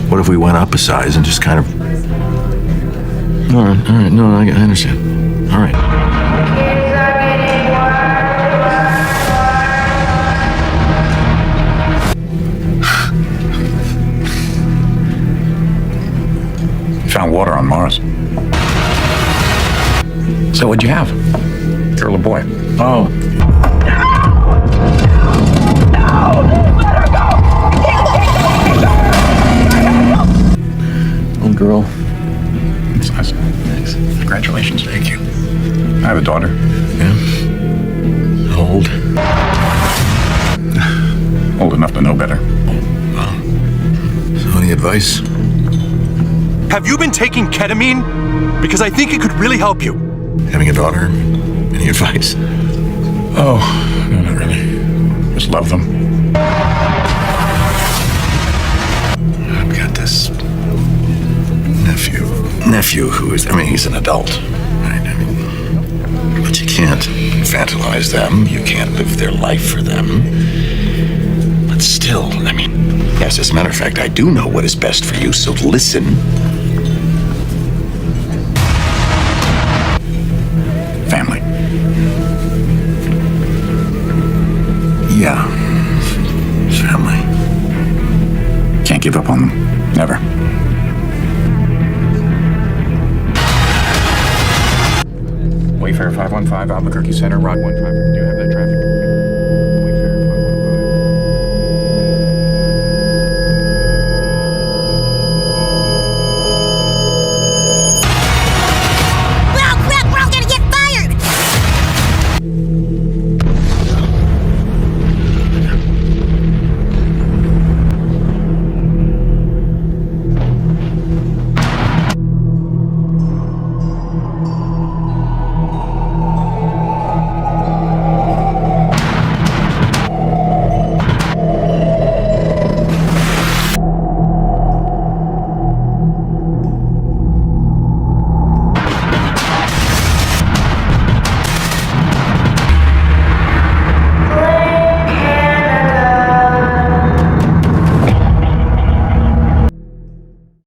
What if we went up a size and just kind of... All right, no, I understand. All right. Found water on Mars. So what'd you have? Girl or boy? Oh. Little girl. It's nice. Thanks. Congratulations. Thank you. I have a daughter. Yeah? How old? Old enough to know better. Wow. So any advice? Have you been taking ketamine? Because I think it could really help you. Having a daughter? Any advice? Oh, no, not really. Just love them. I've got this nephew who is, he's an adult, right? But you can't infantilize them. You can't live their life for them. But still, yes, as a matter of fact, I do know what is best for you, so listen. Family. Yeah. Family. Can't give up on them. Never. Wayfair 515, Albuquerque Center, Rod 15. Do you have that traffic?